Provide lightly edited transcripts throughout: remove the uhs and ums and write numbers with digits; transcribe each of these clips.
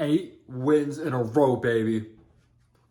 8 wins in a row, baby.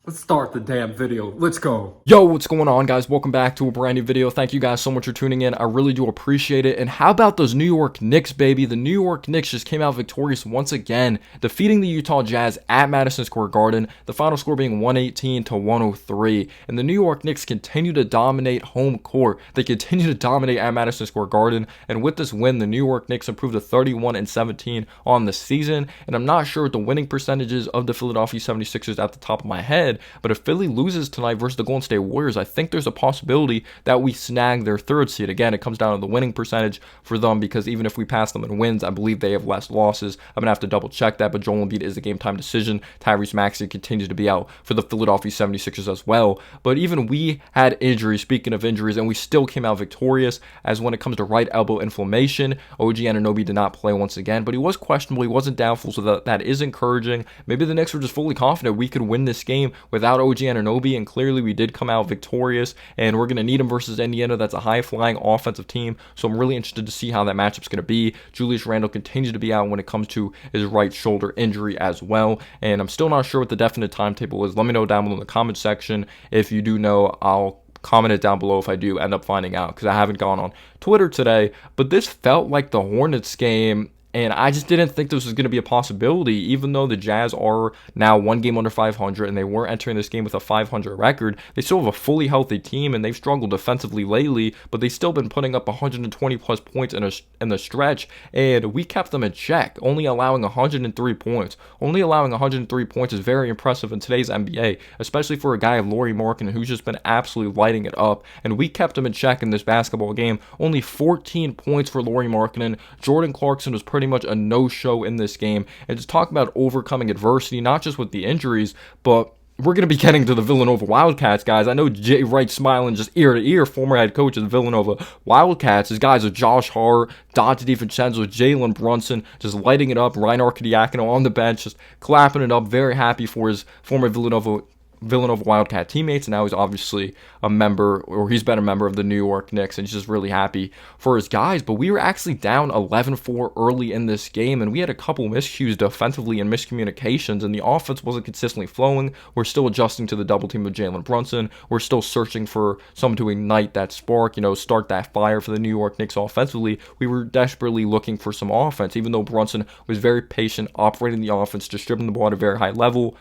Let's start the damn video. Let's go. Yo, what's going on, guys? Welcome back to a brand new video. Thank you guys so much for tuning in. I really do appreciate it. And how about those New York Knicks, baby? The New York Knicks just came out victorious once again, defeating the Utah Jazz at Madison Square Garden, the final score being 118-103. And the New York Knicks continue to dominate home court. They continue to dominate at Madison Square Garden. And with this win, the New York Knicks improved to 31-17 on the season. And I'm not sure what the winning percentages of the Philadelphia 76ers at the top of my head, but if Philly loses tonight versus the Golden State Warriors, I think there's a possibility that we snag their third seed. Again, it comes down to the winning percentage for them, because even if we pass them in wins, I believe they have less losses. I'm going to have to double check that, but Joel Embiid is a game time decision. Tyrese Maxey continues to be out for the Philadelphia 76ers as well. But even we had injuries, speaking of injuries, and we still came out victorious, as when it comes to right elbow inflammation, OG Anunoby did not play once again, but he was questionable. He wasn't doubtful, so that is encouraging. Maybe the Knicks were just fully confident we could win this game without OG Anunoby, and clearly we did come out victorious, and we're going to need him versus Indiana. That's a high-flying offensive team, so I'm really interested to see how that matchup's going to be. Julius Randle continues to be out when it comes to his right shoulder injury as well, and I'm still not sure what the definite timetable is. Let me know down below in the comment section. If you do know, I'll comment it down below if I do end up finding out, because I haven't gone on Twitter today. But this felt like the Hornets game, and I just didn't think this was going to be a possibility, even though the Jazz are now one game under 500 and they were entering this game with a 500 record. They still have a fully healthy team, and they've struggled defensively lately, but they've still been putting up 120 plus points in the stretch, and we kept them in check, only allowing 103 points. Only allowing 103 points is very impressive in today's NBA, especially for a guy of Lauri Markkanen who's just been absolutely lighting it up, and we kept him in check in this basketball game. Only 14 points for Lauri Markkanen. Jordan Clarkson was pretty much a no-show in this game. And just talk about overcoming adversity, not just with the injuries, but we're going to be getting to the Villanova Wildcats, guys. I know Jay Wright smiling just ear to ear, former head coach of the Villanova Wildcats. His guys are Josh Hart, Dante DiVincenzo, Jalen Brunson, just lighting it up. Ryan Arcidiacono on the bench, just clapping it up. Very happy for his former Villanova Wildcat teammates, and now he's obviously a member, or he's been a member of the New York Knicks, and he's just really happy for his guys. But we were actually down 11-4 early in this game, and we had a couple miscues defensively and miscommunications, and the offense wasn't consistently flowing. We're still adjusting to the double team of Jalen Brunson. We're still searching for someone to ignite that spark, start that fire for the New York Knicks offensively. We were desperately looking for some offense, even though Brunson was very patient, operating the offense, distributing the ball at a very high level.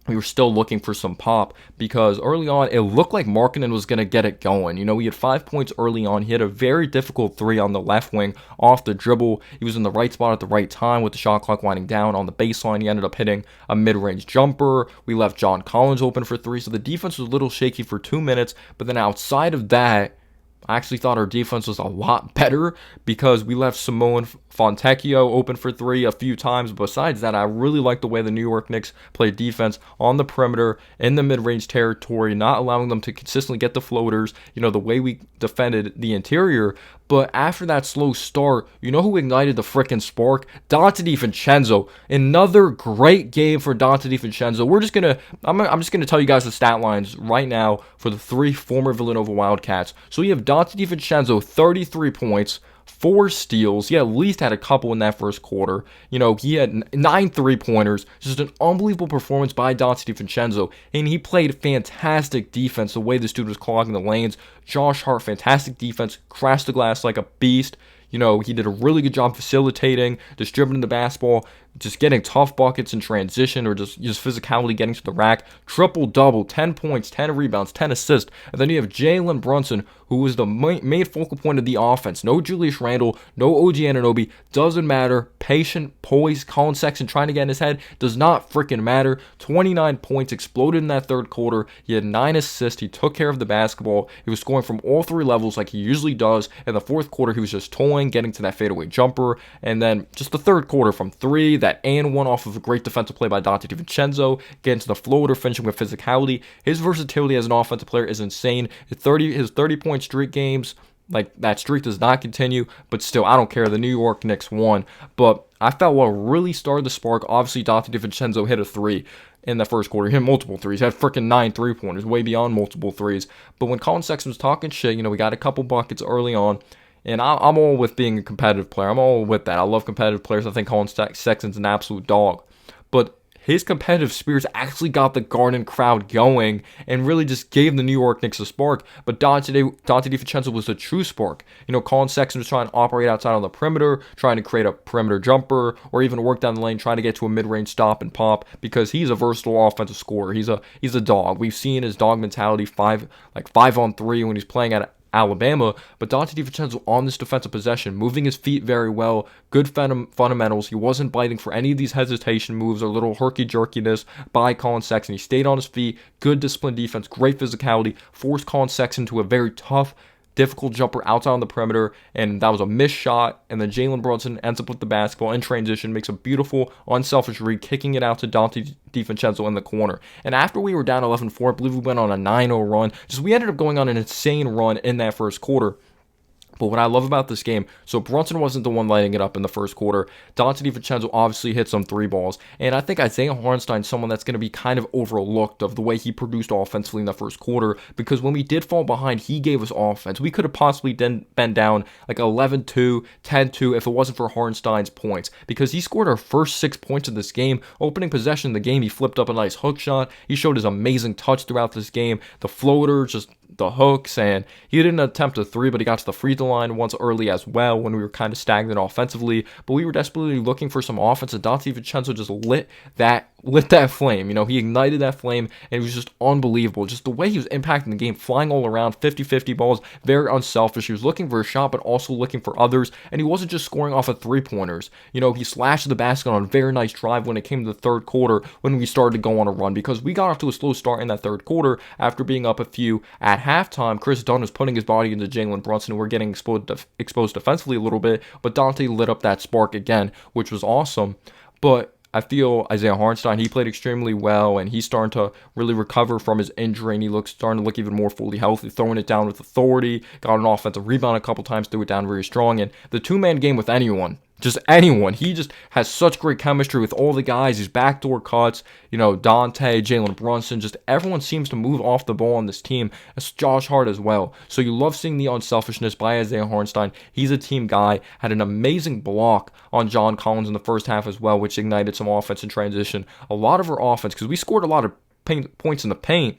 We were still looking for some pop, because early on it looked like Markkanen was going to get it going. He had 5 points early on. He had a very difficult three on the left wing off the dribble. He was in the right spot at the right time with the shot clock winding down on the baseline. He ended up hitting a mid-range jumper. We left John Collins open for three, so the defense was a little shaky for 2 minutes. But then outside of that, I actually thought our defense was a lot better, because we left Simone Fontecchio open for three a few times. Besides that, I really like the way the New York Knicks played defense on the perimeter, in the mid-range territory, not allowing them to consistently get the floaters, the way we defended the interior. But after that slow start, who ignited the frickin' spark? Dante DiVincenzo. Another great game for Dante DiVincenzo. I'm just gonna tell you guys the stat lines right now for the three former Villanova Wildcats. So you have Dante DiVincenzo, 33 points, 4 steals. He at least had a couple in that first quarter. He had 9 3-pointers. Just an unbelievable performance by Dante DiVincenzo. And he played fantastic defense, the way this dude was clogging the lanes. Josh Hart, fantastic defense, crashed the glass like a beast. He did a really good job facilitating, distributing the basketball, just getting tough buckets in transition, or just physicality getting to the rack. Triple-double, 10 points, 10 rebounds, 10 assists. And then you have Jalen Brunson, who was the main focal point of the offense. No Julius Randle, no OG Anunoby. Doesn't matter. Patient, poised, Colin Sexton trying to get in his head. Does not freaking matter. 29 points, exploded in that third quarter. He had 9 assists. He took care of the basketball. He was scoring from all 3 levels like he usually does. In the fourth quarter, he was just toying, getting to that fadeaway jumper. And then just the third quarter from 3, that and one off of a great defensive play by Dante DiVincenzo, getting to the floater, finishing with physicality. His versatility as an offensive player is insane. His 30-point streak games, like, that streak does not continue, but still, I don't care. The New York Knicks won. But I felt what really started the spark, obviously Dante DiVincenzo hit a 3 in the first quarter. He hit multiple threes. He had freaking 9 3-pointers, way beyond multiple threes. But when Colin Sexton was talking shit, we got a couple buckets early on. And I'm all with being a competitive player. I'm all with that. I love competitive players. I think Colin Sexton's an absolute dog. but his competitive spirits actually got the Garden crowd going and really just gave the New York Knicks a spark. But Dante DiVincenzo was the true spark. Colin Sexton was trying to operate outside on the perimeter, trying to create a perimeter jumper, or even work down the lane, trying to get to a mid-range stop and pop, because he's a versatile offensive scorer. He's a dog. We've seen his dog mentality, 5-on-3 when he's playing at Alabama, but Dante DiVincenzo on this defensive possession, moving his feet very well, good fundamentals. He wasn't biting for any of these hesitation moves or little herky-jerkiness by Colin Sexton. He stayed on his feet, good disciplined defense, great physicality, forced Colin Sexton to a very tough, difficult jumper outside on the perimeter, and that was a missed shot, and then Jalen Brunson ends up with the basketball in transition, makes a beautiful, unselfish read, kicking it out to Dante DiVincenzo in the corner. And after we were down 11-4, I believe we went on a 9-0 run. We ended up going on an insane run in that first quarter. But what I love about this game, so Brunson wasn't the one lighting it up in the first quarter. Dante DiVincenzo obviously hit some 3 balls. And I think Isaiah Hartenstein's someone that's going to be kind of overlooked of the way he produced offensively in the first quarter. Because when we did fall behind, he gave us offense. We could have possibly been down like 11-2, 10-2 if it wasn't for Hartenstein's points. Because he scored our first 6 points of this game. Opening possession of the game, he flipped up a nice hook shot. He showed his amazing touch throughout this game. The floater, just the hooks, and he didn't attempt a 3, but he got to the free throw line once early as well when we were kind of stagnant offensively. But we were desperately looking for some offense, and Dante DiVincenzo just lit that flame. He ignited that flame, and it was just unbelievable. Just the way he was impacting the game, flying all around, 50-50 balls, very unselfish. He was looking for a shot, but also looking for others, and he wasn't just scoring off of 3-pointers. He slashed the basket on a very nice drive when it came to the third quarter when we started to go on a run, because we got off to a slow start in that third quarter after being up a few at halftime. Chris Dunn was putting his body into Jalen Brunson, and we're getting exposed defensively a little bit, but Dante lit up that spark again, which was awesome. But I feel Isaiah Hartenstein, he played extremely well, and he's starting to really recover from his injury, and starting to look even more fully healthy, throwing it down with authority, got an offensive rebound a couple times, threw it down very strong, and the two-man game with anyone, just anyone. He just has such great chemistry with all the guys. His backdoor cuts, Dante, Jalen Brunson, just everyone seems to move off the ball on this team. It's Josh Hart as well. So you love seeing the unselfishness by Isaiah Hartenstein. He's a team guy. Had an amazing block on John Collins in the first half as well, which ignited some offense in transition. A lot of our offense, because we scored a lot of points in the paint,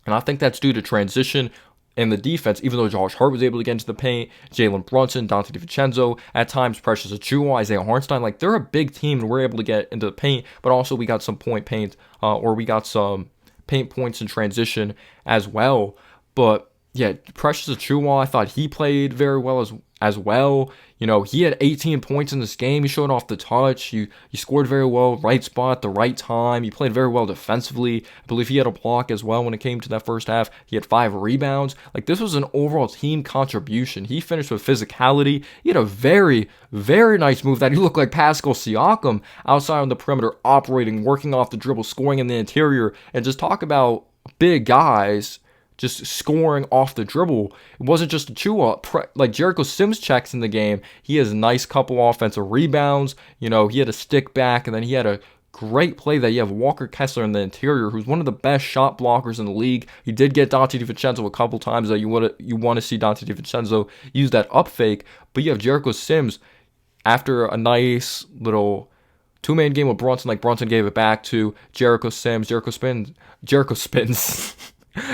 and I think that's due to transition and the defense, even though Josh Hart was able to get into the paint, Jalen Brunson, Dante DiVincenzo, at times Precious Achiuwa, Isaiah Hartenstein, they're a big team and we're able to get into the paint, but also we got some we got some paint points in transition as well. But yeah, Precious Achiuwa, I thought he played very well as well. He had 18 points in this game. He showed off the touch. He scored very well, right spot, the right time. He played very well defensively. I believe he had a block as well when it came to that first half. He had 5 rebounds. This was an overall team contribution. He finished with physicality. He had a very, very nice move that he looked like Pascal Siakam outside on the perimeter, operating, working off the dribble, scoring in the interior, and just talk about big guys just scoring off the dribble. It wasn't just Achiuwa. Jericho Sims checks in the game. He has a nice couple offensive rebounds. He had a stick back, and then he had a great play that you have Walker Kessler in the interior, who's one of the best shot blockers in the league. He did get Dante DiVincenzo a couple times that you want to see Dante DiVincenzo use that up fake, but you have Jericho Sims after a nice little two-man game with Brunson. Brunson gave it back to Jericho Sims. Jericho spins.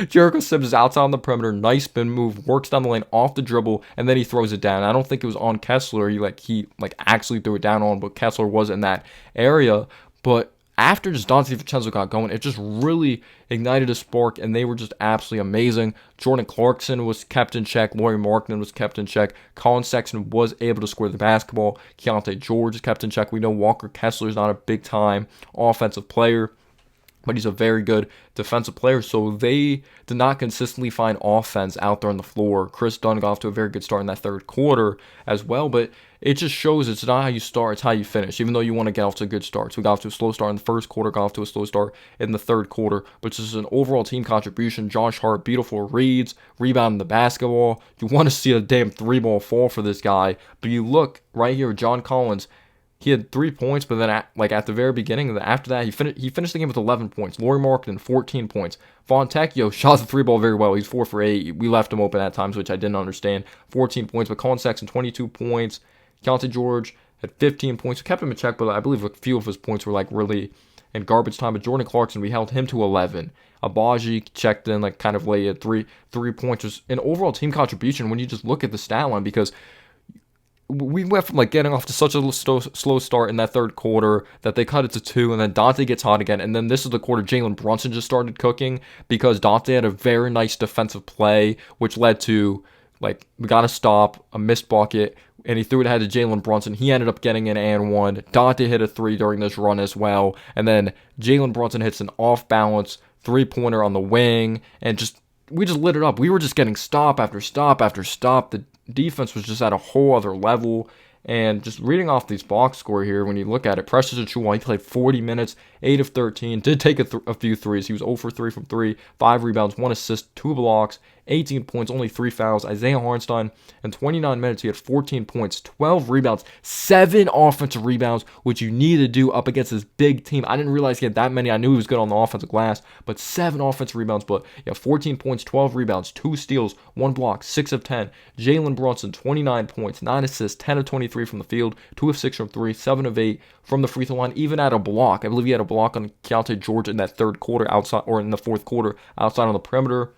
Jericho Sims is outside on the perimeter, nice spin move, works down the lane off the dribble, and then he throws it down. I don't think it was on Kessler. He actually threw it down on, but Kessler was in that area. But after just Dante DiVincenzo got going, it just really ignited a spark, and they were just absolutely amazing. Jordan Clarkson was kept in check. Lauri Markkanen was kept in check. Colin Sexton was able to score the basketball. Keontae George is kept in check. We know Walker Kessler is not a big-time offensive player, but he's a very good defensive player, so they did not consistently find offense out there on the floor. Chris Dunn got off to a very good start in that third quarter as well, but it just shows it's not how you start, it's how you finish, even though you want to get off to a good start. So we got off to a slow start in the first quarter, got off to a slow start in the third quarter, but this is an overall team contribution. Josh Hart, beautiful reads, rebounding the basketball. You want to see a damn 3-ball fall for this guy, but you look right here, John Collins, he had 3 points, but then at the very beginning, after that, he finished the game with 11 points. Lauri Markkanen, 14 points. Fontecchio shot the 3-ball very well. He's 4 for 8. We left him open at times, which I didn't understand. 14 points, but Colin Sexton, 22 points. Keontae George had 15 points. We kept him in check, but I believe a few of his points were like really in garbage time. But Jordan Clarkson, we held him to 11. Abaji checked in like kind of late at three points. Was an overall team contribution when you just look at the stat line, because we went from like getting off to such a slow start in that third quarter that they cut it to 2, and then Dante gets hot again. And then this is the quarter Jalen Brunson just started cooking, because Dante had a very nice defensive play, which led to like we got a stop, a missed bucket, and he threw it ahead to Jalen Brunson. He ended up getting an and one. Dante hit a 3 during this run as well, and then Jalen Brunson hits an off balance 3-pointer on the wing, and we just lit it up. We were just getting stop after stop after stop. The defense was just at a whole other level. And just reading off these box score here, when you look at it, Precious Achiuwa, he played 40 minutes, 8 of 13, did take a few threes. He was 0 for 3 from 3, 5 rebounds, 1 assist, 2 blocks, 18 points, only 3 fouls. Isaiah Harnstein, in 29 minutes, he had 14 points, 12 rebounds, 7 offensive rebounds, which you need to do up against this big team. I didn't realize he had that many. I knew he was good on the offensive glass, but 7 offensive rebounds. But yeah, 14 points, 12 rebounds, 2 steals, 1 block, 6 of 10. Jalen Brunson, 29 points, 9 assists, 10 of 23 from the field, 2 of 6 from 3, 7 of 8 from the free throw line, even at a block. I believe he had a block on Keontae George in that third quarter outside, or in the fourth quarter outside on the perimeter.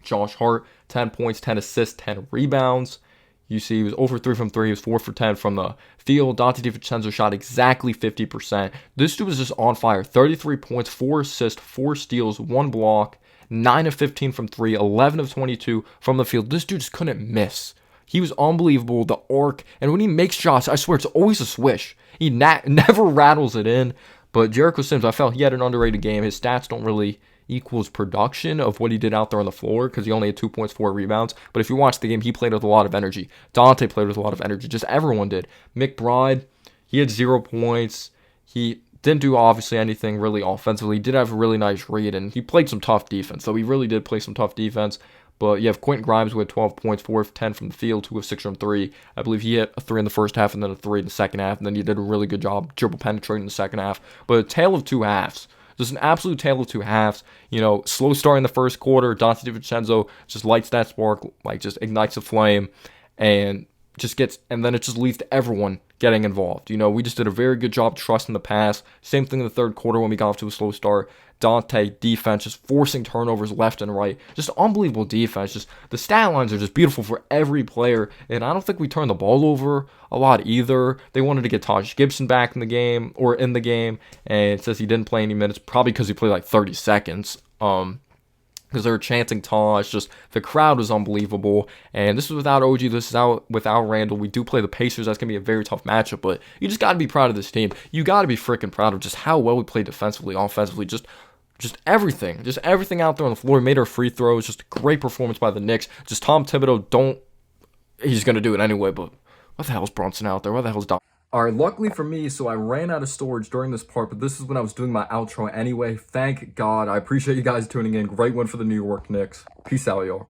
Josh Hart, 10 points, 10 assists, 10 rebounds. You see he was over 3 from 3. He was 4 for 10 from the field. Dante DiVincenzo shot exactly 50%. This dude was just on fire. 33 points, 4 assists, 4 steals, 1 block, 9 of 15 from 3, 11 of 22 from the field. This dude just couldn't miss. He was unbelievable, the arc. And when he makes shots, I swear it's always a swish. He never rattles it in. But Jericho Sims, I felt he had an underrated game. His stats don't really equals production of what he did out there on the floor, because he only had 2 points, 4 rebounds. But if you watch the game, he played with a lot of energy. Dante played with a lot of energy. Just everyone did. McBride, he had 0 points. He didn't do obviously anything really offensively. He did have a really nice read, and he played some tough defense. So he really did play some tough defense. But you have Quentin Grimes with 12 points, 4 of 10 from the field, 2 of 6 from 3. I believe he hit a 3 in the first half and then a 3 in the second half. And then he did a really good job dribble penetrating in the second half. But a tale of 2 halves. Just an absolute tale of 2 halves. You know, slow start in the first quarter. Dante DiVincenzo just lights that spark, like just ignites a flame, and then it just leads to everyone getting involved. You know, we just did a very good job trusting the pass. Same thing in the third quarter when we got off to a slow start. Dante defense, just forcing turnovers left and right. Just unbelievable defense. Just the stat lines are just beautiful for every player. And I don't think we turned the ball over a lot either. They wanted to get Taj Gibson back in the game, and it says he didn't play any minutes, probably because he played like 30 seconds. Because they were chanting Taj. Just the crowd was unbelievable. And this was without OG. This is out without Randall. We do play the Pacers. That's going to be a very tough matchup. But you just got to be proud of this team. You got to be freaking proud of just how well we played defensively, offensively. Just everything. Just everything out there on the floor. We made our free throws. Just a great performance by the Knicks. Just Tom Thibodeau, he's going to do it anyway. But what the hell's Brunson out there? What the hell's Don? Alright, luckily for me, so I ran out of storage during this part, but this is when I was doing my outro anyway. Thank God. I appreciate you guys tuning in. Great win for the New York Knicks. Peace out, y'all.